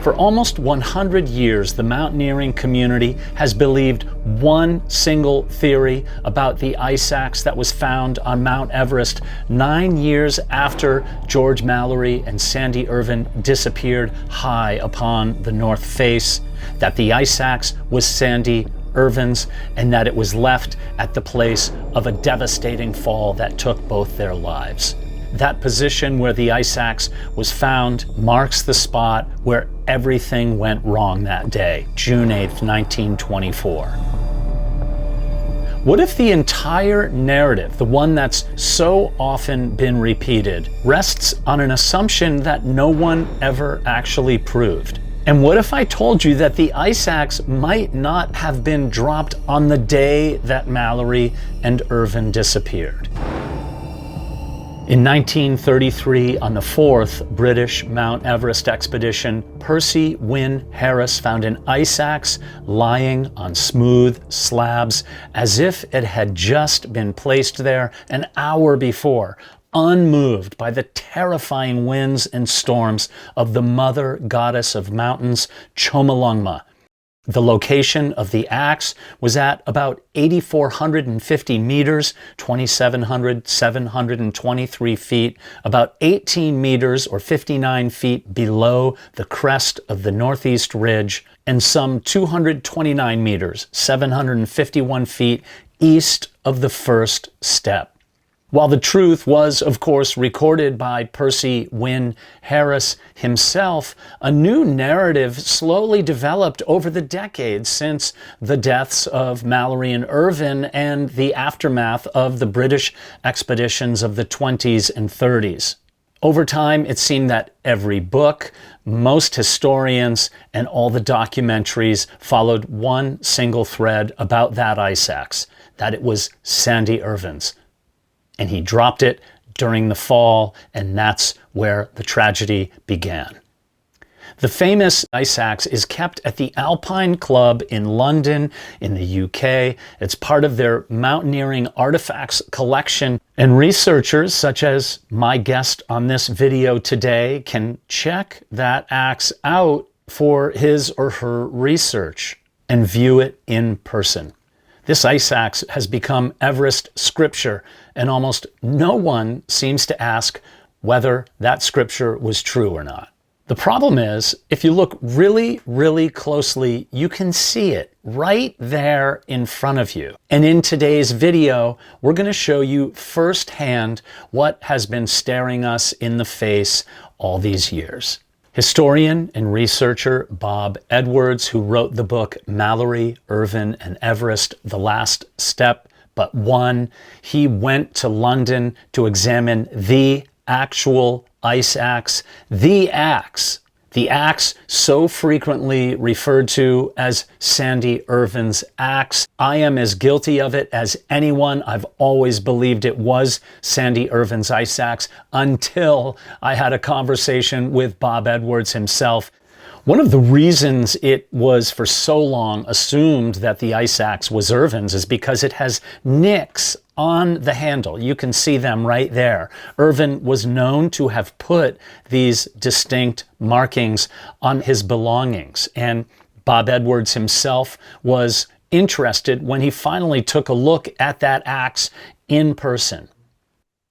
For almost 100 years, the mountaineering community has believed one single theory about the ice axe that was found on Mount Everest 9 years after George Mallory and Sandy Irvine disappeared high upon the north face, that the ice axe was Sandy Irvine's and that it was left at the place of a devastating fall that took both their lives. That position where the ice axe was found marks the spot where everything went wrong that day, June 8th, 1924. What if the entire narrative, the one that's so often been repeated, rests on an assumption that no one ever actually proved? And what if I told you that the ice axe might not have been dropped on the day that Mallory and Irvine disappeared? In 1933, on the fourth British Mount Everest expedition, Percy Wyn-Harris found an ice axe lying on smooth slabs as if it had just been placed there an hour before, unmoved by the terrifying winds and storms of the mother goddess of mountains, Chomolungma. The location of the axe was at about 8,450 meters, 723 feet, about 18 meters or 59 feet below the crest of the northeast ridge, and some 229 meters, 751 feet east of the first step. While the truth was, of course, recorded by Percy Wyn-Harris himself, a new narrative slowly developed over the decades since the deaths of Mallory and Irvine and the aftermath of the British expeditions of the 20s and 30s. Over time, it seemed that every book, most historians, and all the documentaries followed one single thread about that ice axe, that it was Sandy Irvine's. And he dropped it during the fall, and that's where the tragedy began. The famous ice axe is kept at the Alpine Club in London, in the UK. It's part of their mountaineering artifacts collection, and researchers, such as my guest on this video today, can check that axe out for his or her research and view it in person. This ice axe has become Everest scripture, and almost no one seems to ask whether that scripture was true or not. The problem is, if you look really, really closely, you can see it right there in front of you. And in today's video, we're going to show you firsthand what has been staring us in the face all these years. Historian and researcher Bob Edwards, who wrote the book Mallory, Irvine and Everest, The Last Step But One, he went to London to examine the actual ice axe, the axe so frequently referred to as Sandy Irvine's axe. I am as guilty of it as anyone. I've always believed it was Sandy Irvine's ice axe until I had a conversation with Bob Edwards himself. One of the reasons it was for so long assumed that the ice axe was Irvine's is because it has nicks on the handle. You can see them right there. Irvine was known to have put these distinct markings on his belongings, and Bob Edwards himself was interested when he finally took a look at that axe in person.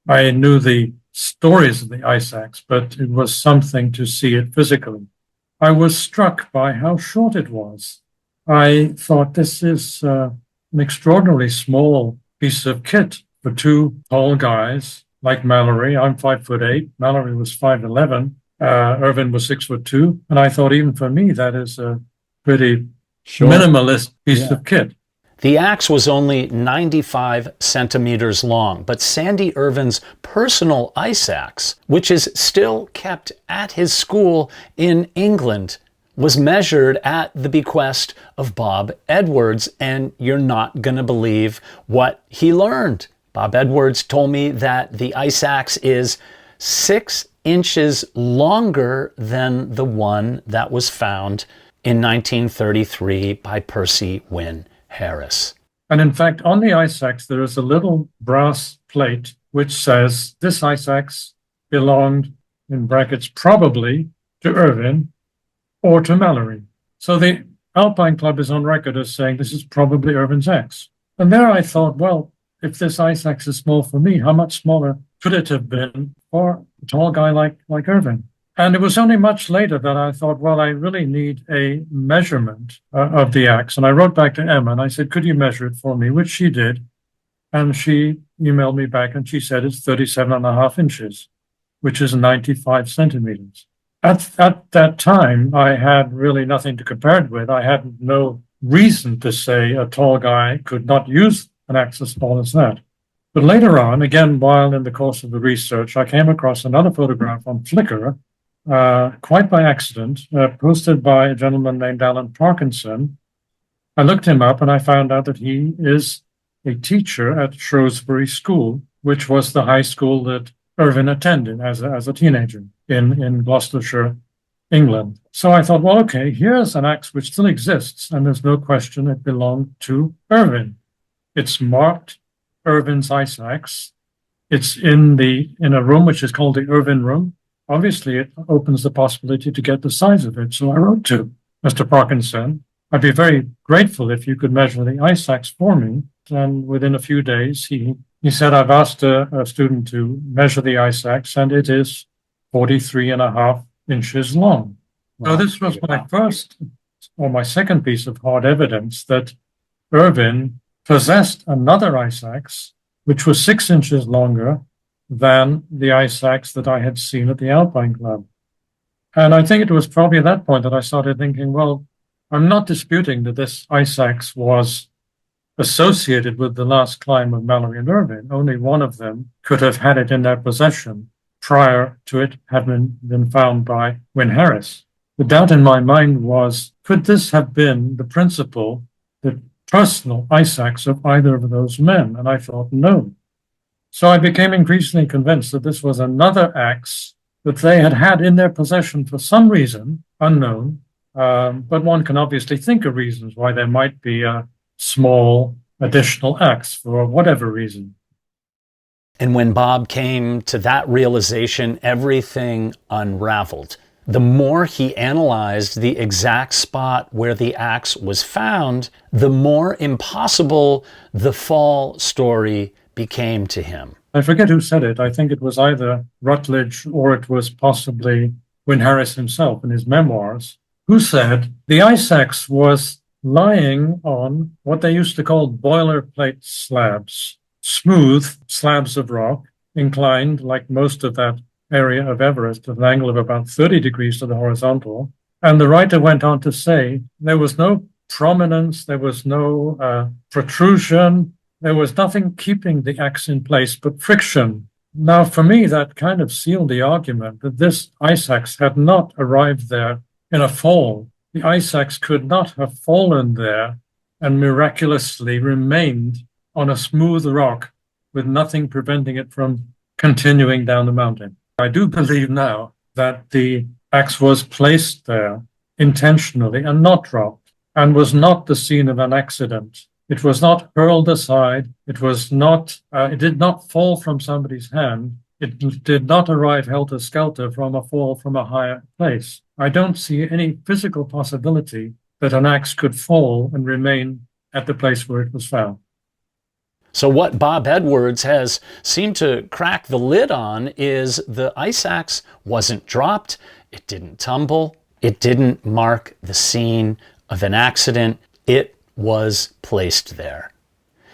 I knew the stories of the ice axe, but it was something to see it physically. I was struck by how short it was. I thought this is an extraordinarily small piece of kit for two tall guys like Mallory. I'm 5'8". Mallory was 5'11". Irvine was 6'2". And I thought even for me, that is a pretty minimalist piece of kit. The axe was only 95 centimeters long, but Sandy Irvine's personal ice axe, which is still kept at his school in England, was measured at the bequest of Bob Edwards, and you're not going to believe what he learned. Bob Edwards told me that the ice axe is 6 inches longer than the one that was found in 1933 by Percy Wyn-Harris. And in fact, on the ice axe, there is a little brass plate which says this ice axe belonged, in brackets, probably to Irvine, or to Mallory. So the Alpine Club is on record as saying this is probably Irvine's axe. And there I thought, well, if this ice axe is small for me, how much smaller could it have been for a tall guy like Irvine? And it was only much later that I thought, well, I really need a measurement of the axe. And I wrote back to Emma and I said, could you measure it for me? Which she did. And she emailed me back and she said it's 37.5 inches, which is 95 centimeters. At that time, I had really nothing to compare it with. I had no reason to say a tall guy could not use an axe as small as that. But later on, again, while in the course of the research, I came across another photograph on Flickr, quite by accident, posted by a gentleman named Alan Parkinson. I looked him up and I found out that he is a teacher at Shrewsbury School, which was the high school that Irvine attended as a teenager in Gloucestershire, England. So I thought, well, okay, here's an axe which still exists, and there's no question it belonged to Irvine. It's marked Irvine's ice axe. It's in a room which is called the Irvine Room. Obviously, it opens the possibility to get the size of it. So I wrote to Mr. Parkinson, I'd be very grateful if you could measure the ice axe for me. And within a few days, he said, I've asked a student to measure the ice axe, and it is 43.5 inches long. Wow. So this was my second piece of hard evidence that Irvine possessed another ice axe, which was 6 inches longer than the ice axe that I had seen at the Alpine Club. And I think it was probably at that point that I started thinking, well, I'm not disputing that this ice axe was associated with the last climb of Mallory and Irvine. Only one of them could have had it in their possession prior to it having been found by wyn-harris. The doubt in my mind was, could this have been the principal, the personal ice axe of either of those men? And I thought, no. So I became increasingly convinced that this was another axe that they had had in their possession for some reason, unknown, but one can obviously think of reasons why there might be a small additional axe for whatever reason. And when Bob came to that realization, everything unraveled. The more he analyzed the exact spot where the axe was found, the more impossible the fall story became to him. I forget who said it. I think it was either Rutledge or it was possibly wyn-harris himself in his memoirs, who said the ice axe was lying on what they used to call boilerplate slabs, smooth slabs of rock, inclined like most of that area of Everest at an angle of about 30 degrees to the horizontal. And the writer went on to say there was no prominence, there was no protrusion, there was nothing keeping the axe in place but friction. Now, for me, that kind of sealed the argument that this ice axe had not arrived there in a fall. The ice axe could not have fallen there and miraculously remained on a smooth rock with nothing preventing it from continuing down the mountain. I do believe now that the axe was placed there intentionally and not dropped, and was not the scene of an accident. It was not hurled aside. It did not fall from somebody's hand. It did not arrive helter-skelter from a fall from a higher place. I don't see any physical possibility that an axe could fall and remain at the place where it was found. So what Bob Edwards has seemed to crack the lid on is the ice axe wasn't dropped, it didn't tumble, it didn't mark the scene of an accident, it was placed there.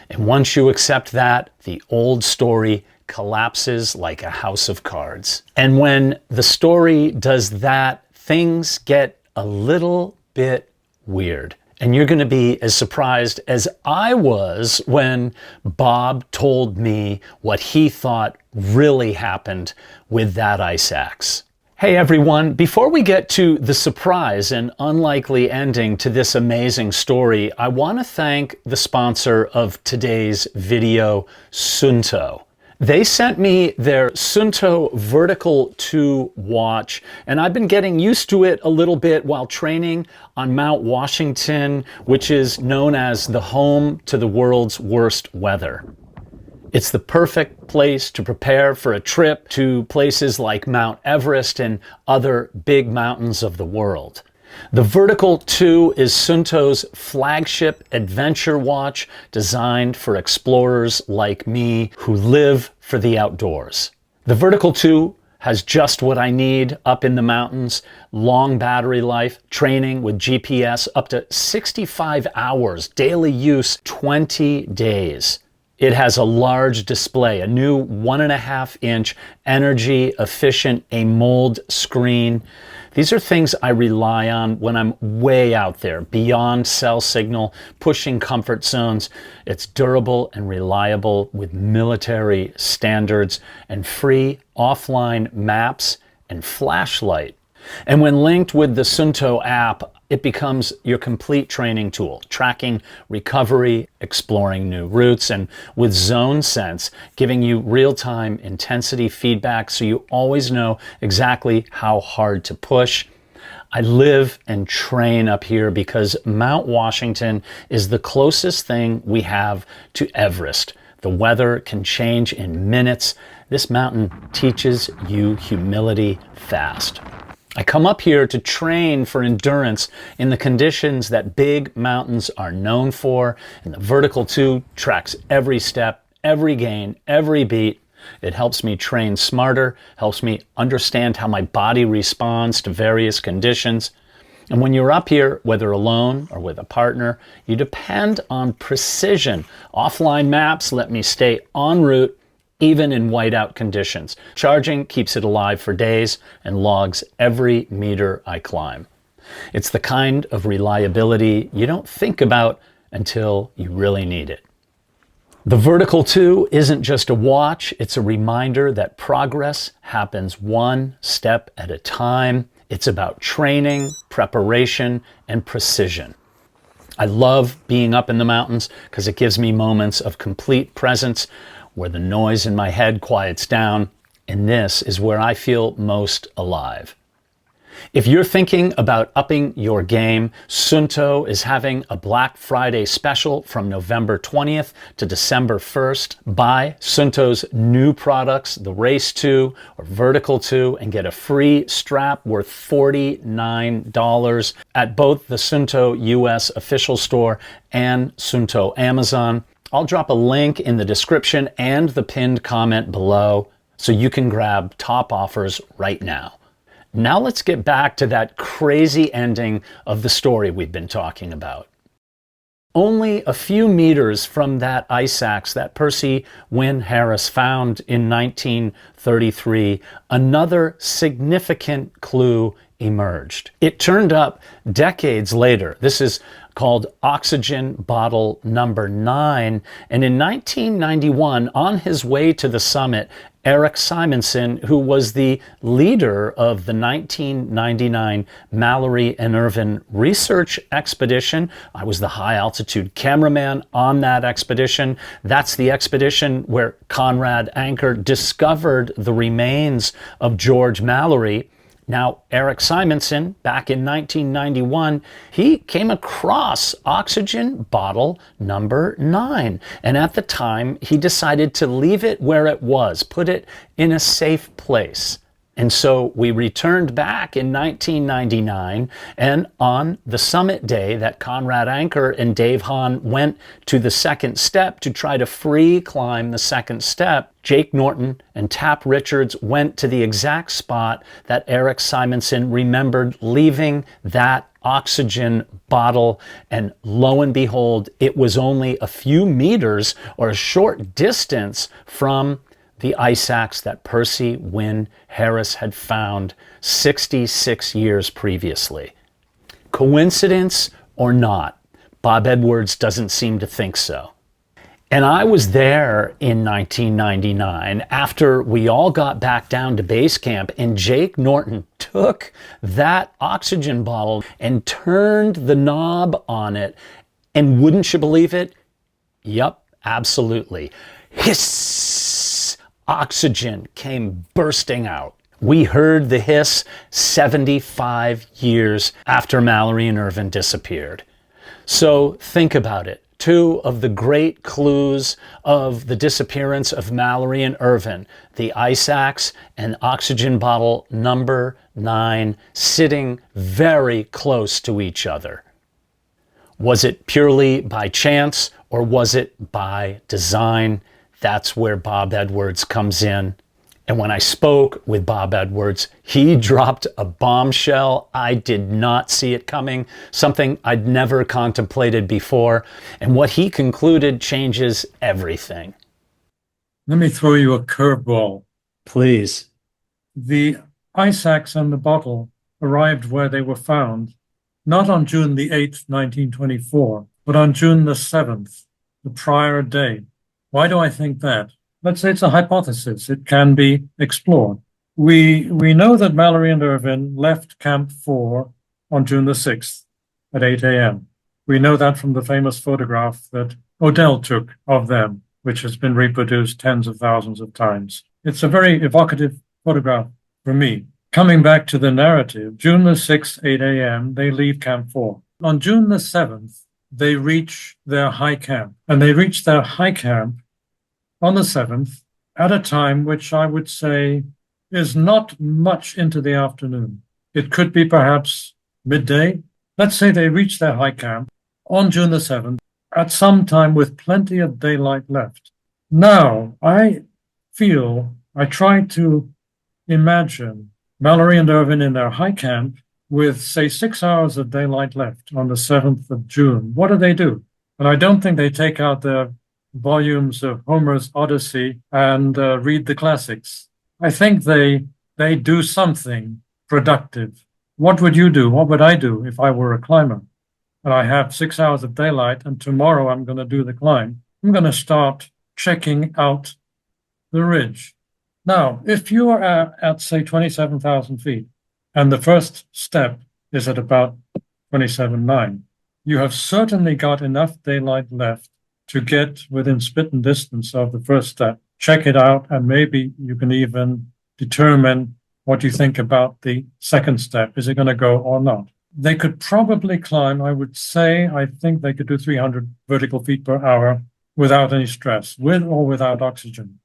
And once you accept that, the old story collapses like a house of cards. And when the story does that, things get a little bit weird. And you're going to be as surprised as I was when Bob told me what he thought really happened with that ice axe. Hey everyone, before we get to the surprise and unlikely ending to this amazing story, I want to thank the sponsor of today's video, Suunto. They sent me their Suunto Vertical 2 watch, and I've been getting used to it a little bit while training on Mount Washington, which is known as the home to the world's worst weather. It's the perfect place to prepare for a trip to places like Mount Everest and other big mountains of the world. The Vertical 2 is Suunto's flagship adventure watch designed for explorers like me who live for the outdoors. The Vertical 2 has just what I need up in the mountains: long battery life, training with GPS, up to 65 hours, daily use 20 days. It has a large display, a new 1.5-inch energy efficient AMOLED screen. These are things I rely on when I'm way out there, beyond cell signal, pushing comfort zones. It's durable and reliable with military standards, and free offline maps and flashlight. And when linked with the Suunto app, it becomes your complete training tool, tracking recovery, exploring new routes, and with Zone Sense, giving you real-time intensity feedback so you always know exactly how hard to push. I live and train up here because Mount Washington is the closest thing we have to Everest. The weather can change in minutes. This mountain teaches you humility fast. I come up here to train for endurance in the conditions that big mountains are known for, and the Vertical 2 tracks every step, every gain, every beat. It helps me train smarter, helps me understand how my body responds to various conditions. And when you're up here, whether alone or with a partner, you depend on precision. Offline maps let me stay en route even in whiteout conditions. Charging keeps it alive for days and logs every meter I climb. It's the kind of reliability you don't think about until you really need it. The Vertical 2 isn't just a watch, it's a reminder that progress happens one step at a time. It's about training, preparation, and precision. I love being up in the mountains because it gives me moments of complete presence where the noise in my head quiets down, and this is where I feel most alive. If you're thinking about upping your game, Suunto is having a Black Friday special from November 20th to December 1st. Buy Suunto's new products, the Race 2 or Vertical 2, and get a free strap worth $49 at both the Suunto US official store and Suunto Amazon. I'll drop a link in the description and the pinned comment below so you can grab top offers right now. Now let's get back to that crazy ending of the story we've been talking about. Only a few meters from that ice axe that Percy Wyn-Harris found in 1933, another significant clue emerged. It turned up decades later. This is called oxygen bottle number 9. And in 1991, on his way to the summit, Eric Simonson, who was the leader of the 1999 Mallory and Irvine research expedition. I was the high altitude cameraman on that expedition. That's the expedition where Conrad Anker discovered the remains of George Mallory. Now, Eric Simonson, back in 1991, he came across oxygen bottle number 9. And at the time, he decided to leave it where it was, put it in a safe place. And so we returned back in 1999, and on the summit day that Conrad Anker and Dave Hahn went to the second step to try to free climb the second step, Jake Norton and Tap Richards went to the exact spot that Eric Simonson remembered leaving that oxygen bottle, and lo and behold, it was only a few meters or a short distance from the ice axe that Percy Wyn-Harris had found 66 years previously. Coincidence or not, Bob Edwards doesn't seem to think so. And I was there in 1999 after we all got back down to base camp, and Jake Norton took that oxygen bottle and turned the knob on it. And wouldn't you believe it? Yup, absolutely. Hiss! Oxygen came bursting out. We heard the hiss 75 years after Mallory and Irvine disappeared. So think about it. Two of the great clues of the disappearance of Mallory and Irvine, the ice axe and oxygen bottle number 9, sitting very close to each other. Was it purely by chance or was it by design? That's where Bob Edwards comes in. And when I spoke with Bob Edwards, he dropped a bombshell. I did not see it coming, something I'd never contemplated before. And what he concluded changes everything. Let me throw you a curveball. Please. The ice axe and the bottle arrived where they were found, not on June the 8th, 1924, but on June the 7th, the prior day. Why do I think that? Let's say it's a hypothesis. It can be explored. We know that Mallory and Irvine left Camp 4 on June the 6th at 8 a.m. We know that from the famous photograph that Odell took of them, which has been reproduced tens of thousands of times. It's a very evocative photograph for me. Coming back to the narrative, June the 6th, 8 a.m., they leave Camp 4. On June the 7th, they reach their high camp. And they reach their high camp on the 7th at a time which I would say is not much into the afternoon. It could be perhaps midday. Let's say they reach their high camp on June the 7th at some time with plenty of daylight left. Now, I try to imagine Mallory and Irvine in their high camp with, say, 6 hours of daylight left on the 7th of June. What do? And I don't think they take out their volumes of Homer's Odyssey and read the classics. I think they do something productive. What would you do? What would I do if I were a climber? And I have 6 hours of daylight, and tomorrow I'm going to do the climb. I'm going to start checking out the ridge. Now, if you are at say, 27,000 feet, and the first step is at about 27.9, you have certainly got enough daylight left to get within spitting distance of the first step. Check it out, and maybe you can even determine what you think about the second step. Is it going to go or not? They could probably climb, I think they could do 300 vertical feet per hour without any stress, with or without oxygen.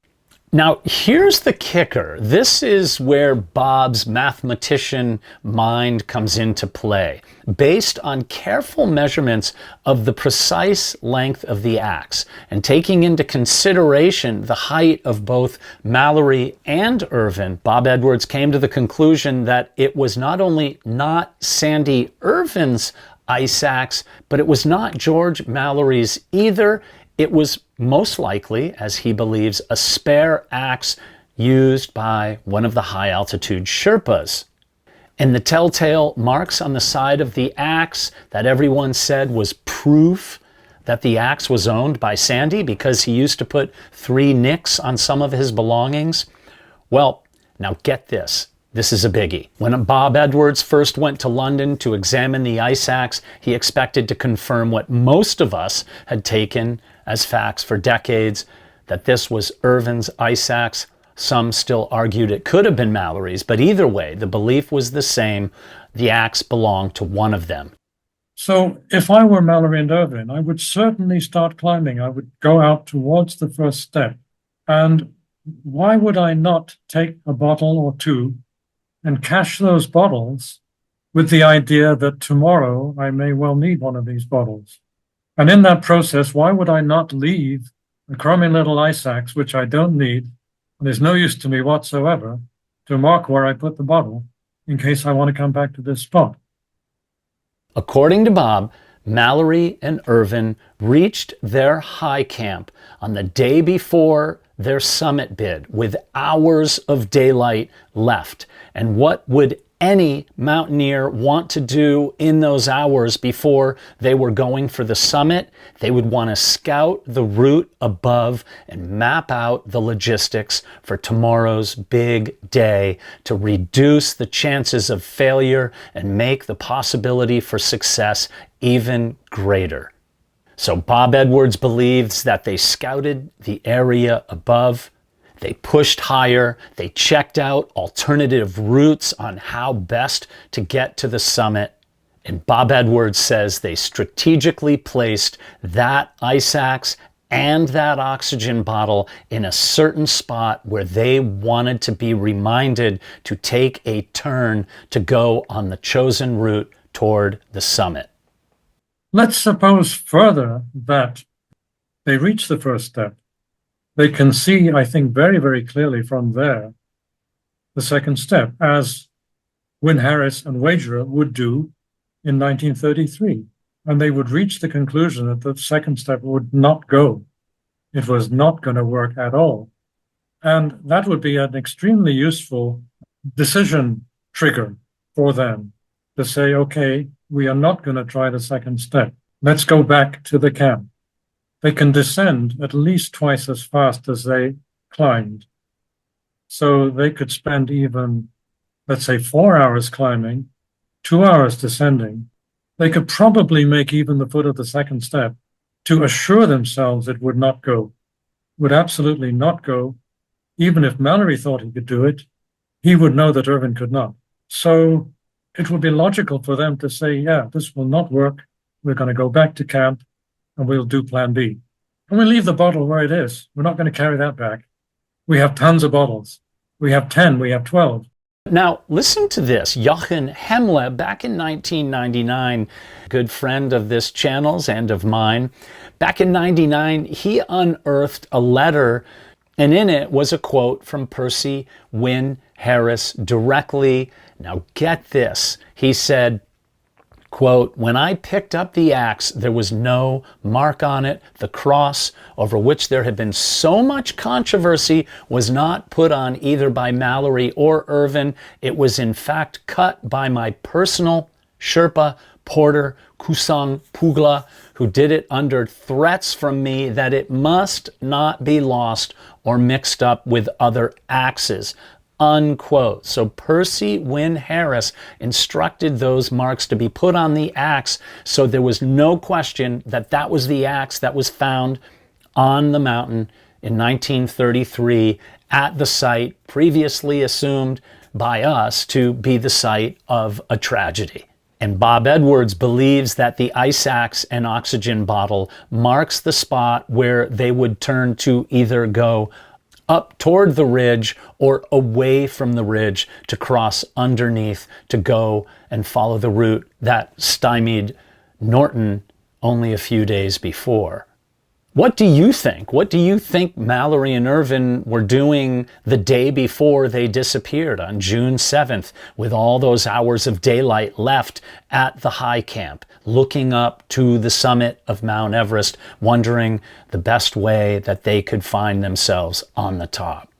Now, here's the kicker. This is where Bob's mathematician mind comes into play. Based on careful measurements of the precise length of the axe and taking into consideration the height of both Mallory and Irvine, Bob Edwards came to the conclusion that it was not only not Sandy Irvine's ice axe, but it was not George Mallory's either. It was most likely, as he believes, a spare axe used by one of the high-altitude Sherpas. And the telltale marks on the side of the axe that everyone said was proof that the axe was owned by Sandy because he used to put 3 nicks on some of his belongings. Well, now get this. This is a biggie. When Bob Edwards first went to London to examine the ice axe, he expected to confirm what most of us had taken as facts for decades, that this was Irvine's ice axe. Some still argued it could have been Mallory's, but either way, the belief was the same. The axe belonged to one of them. So if I were Mallory and Irvine, I would certainly start climbing. I would go out towards the first step. And why would I not take a bottle or two and cache those bottles with the idea that tomorrow I may well need one of these bottles? And in that process, why would I not leave a crummy little ice axe, which I don't need, and is no use to me whatsoever, to mark where I put the bottle in case I want to come back to this spot? According to Bob, Mallory and Irvine reached their high camp on the day before their summit bid with hours of daylight left. And what would any mountaineer want to do in those hours before they were going for the summit? They would want to scout the route above and map out the logistics for tomorrow's big day to reduce the chances of failure and make the possibility for success even greater. So Bob Edwards believes that they scouted the area above. They pushed higher, they checked out alternative routes on how best to get to the summit, and Bob Edwards says they strategically placed that ice axe and that oxygen bottle in a certain spot where they wanted to be reminded to take a turn to go on the chosen route toward the summit. Let's suppose further that they reach the first step. They can see, I think, very, very clearly from there the second step, as Wyn-Harris and Wagerer would do in 1933. And they would reach the conclusion that the second step would not go. It was not going to work at all. And that would be an extremely useful decision trigger for them to say, okay, we are not going to try the second step. Let's go back to the camp. They can descend at least twice as fast as they climbed. So they could spend even, let's say, 4 hours climbing, 2 hours descending. They could probably make even the foot of the second step to assure themselves it would not go, would absolutely not go. Even if Mallory thought he could do it, he would know that Irvine could not. So it would be logical for them to say, yeah, this will not work. We're going to go back to camp and we'll do plan B. And we'll leave the bottle where it is. We're not going to carry that back. We have tons of bottles. We have 10, we have 12. Now, listen to this. Jochen Hemle, back in 1999, good friend of this channel's and of mine, back in 99, he unearthed a letter, and in it was a quote from Percy Wyn-Harris directly. Now, get this. He said, quote, "When I picked up the axe, there was no mark on it. The cross, over which there had been so much controversy, was not put on either by Mallory or Irvine. It was in fact cut by my personal Sherpa porter, Kusang Pugla, who did it under threats from me that it must not be lost or mixed up with other axes." Unquote. So Percy Wyn-Harris instructed those marks to be put on the axe, so there was no question that that was the axe that was found on the mountain in 1933 at the site previously assumed by us to be the site of a tragedy. And Bob Edwards believes that the ice axe and oxygen bottle marks the spot where they would turn to either go up toward the ridge or away from the ridge to cross underneath to go and follow the route that stymied Norton only a few days before. What do you think? What do you think Mallory and Irvine were doing the day before they disappeared on June 7th with all those hours of daylight left at the high camp, looking up to the summit of Mount Everest, wondering the best way that they could find themselves on the top?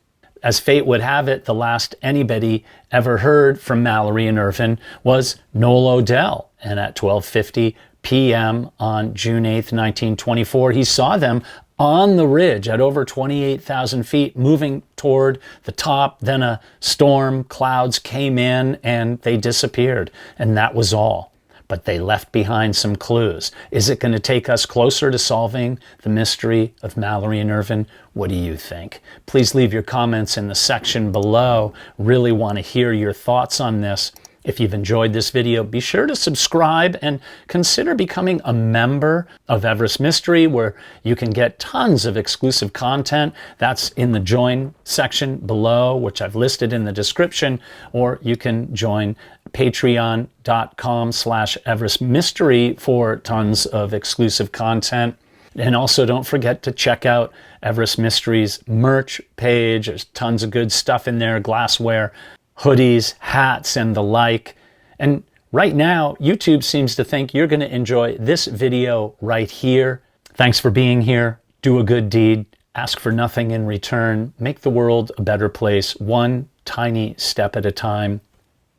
As fate would have it, the last anybody ever heard from Mallory and Irvine was Noel Odell, and at 12:50 p.m. on June 8th, 1924, he saw them on the ridge at over 28,000 feet, moving toward the top. Then a storm, clouds came in, and they disappeared, and that was all. But they left behind some clues. Is it going to take us closer to solving the mystery of Mallory and Irvine? What do you think? Please leave your comments in the section below. Really want to hear your thoughts on this. If you've enjoyed this video, be sure to subscribe and consider becoming a member of Everest Mystery, where you can get tons of exclusive content. That's in the join section below, which I've listed in the description, or you can join patreon.com/Everest Mystery for tons of exclusive content. And also don't forget to check out Everest Mystery's merch page. There's tons of good stuff in there, glassware, hoodies, hats, and the like. And right now, YouTube seems to think you're going to enjoy this video right here. Thanks for being here. Do a good deed. Ask for nothing in return. Make the world a better place, one tiny step at a time.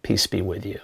Peace be with you.